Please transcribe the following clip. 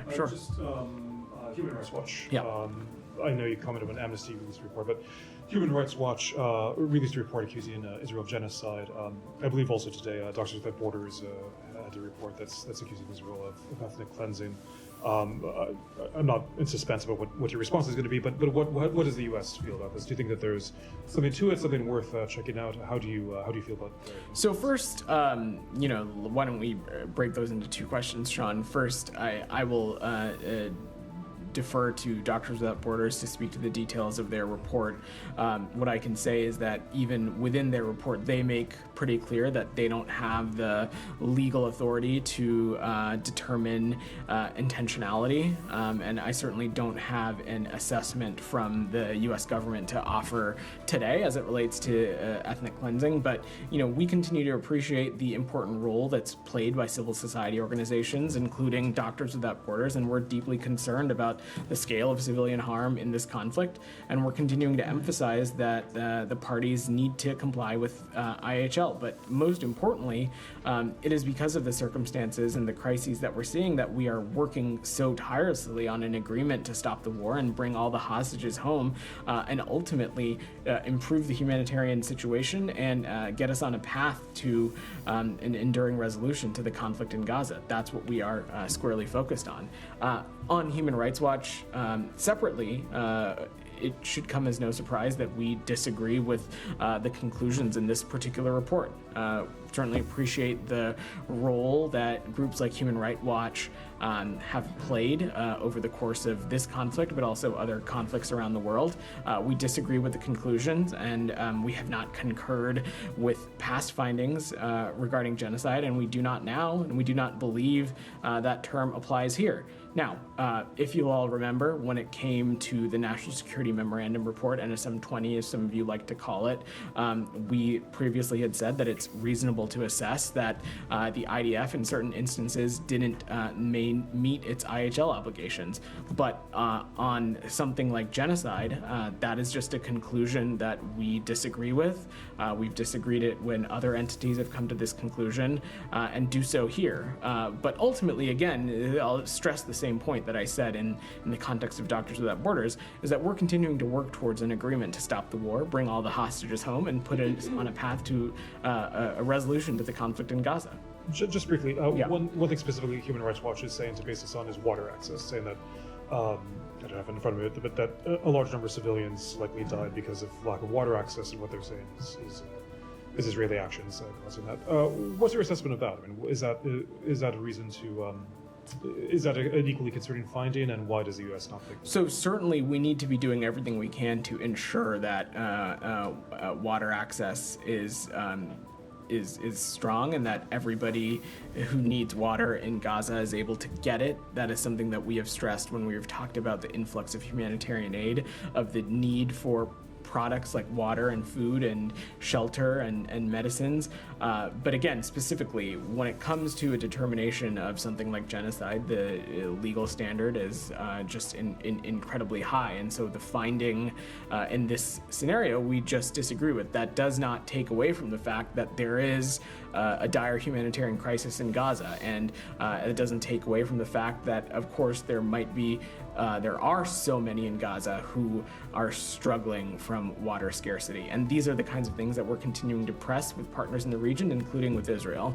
Okay, sure. Human Rights Watch. Yeah. I know you commented when Amnesty released a report, but Human Rights Watch released a report accusing Israel of genocide. I believe also today, Doctors Without Borders had a report that's accusing Israel of ethnic cleansing. I'm not in suspense about what your response is going to be, but what does the U.S. feel about this? Do you think that there's something to it, something worth checking out? How do you feel about it? So first, why don't we break those into two questions, Shaun? First, I will defer to Doctors Without Borders to speak to the details of their report. What I can say is that even within their report, they make pretty clear that they don't have the legal authority to determine intentionality, and I certainly don't have an assessment from the U.S. government to offer today as it relates to ethnic cleansing. But we continue to appreciate the important role that's played by civil society organizations, including Doctors Without Borders, and we're deeply concerned about the scale of civilian harm in this conflict, and we're continuing to emphasize that the parties need to comply with IHL. But most importantly, it is because of the circumstances and the crises that we're seeing that we are working so tirelessly on an agreement to stop the war and bring all the hostages home, and ultimately improve the humanitarian situation and get us on a path to an enduring resolution to the conflict in Gaza. That's what we are squarely focused on. On Human Rights Watch, separately, it should come as no surprise that we disagree with the conclusions in this particular report. Certainly appreciate the role that groups like Human Rights Watch have played over the course of this conflict, but also other conflicts around the world. We disagree with the conclusions, and we have not concurred with past findings regarding genocide, and we do not now, and we do not believe that term applies here. Now, if you all remember, when it came to the National Security Memorandum Report, NSM 20, as some of you like to call it, we previously had said that it's reasonable to assess that the IDF in certain instances didn't meet its IHL obligations. But on something like genocide, that is just a conclusion that we disagree with. We've disagreed it when other entities have come to this conclusion, and do so here. But ultimately, again, I'll stress the same point that I said in the context of Doctors Without Borders, is that we're continuing to work towards an agreement to stop the war, bring all the hostages home, and put us on a path to a resolution to the conflict in Gaza. Just briefly, one thing specifically Human Rights Watch is saying to base this on is water access, saying that, I don't have it in front of me, but that a large number of civilians likely died because of lack of water access, and what they're saying is Israeli actions causing that. What's your assessment of that? I mean, is that a reason to... is that an equally concerning finding, and why does the U.S. not think? So certainly we need to be doing everything we can to ensure that water access is strong, and that everybody who needs water in Gaza is able to get it. That is something that we have stressed when we have talked about the influx of humanitarian aid, of the need for products like water and food and shelter and medicines. But again, specifically, when it comes to a determination of something like genocide, the legal standard is just incredibly high. And so the finding in this scenario, we just disagree with. That does not take away from the fact that there is a dire humanitarian crisis in Gaza. And it doesn't take away from the fact that, of course, there are so many in Gaza who are struggling from water scarcity. And these are the kinds of things that we're continuing to press with partners in the region, including with Israel.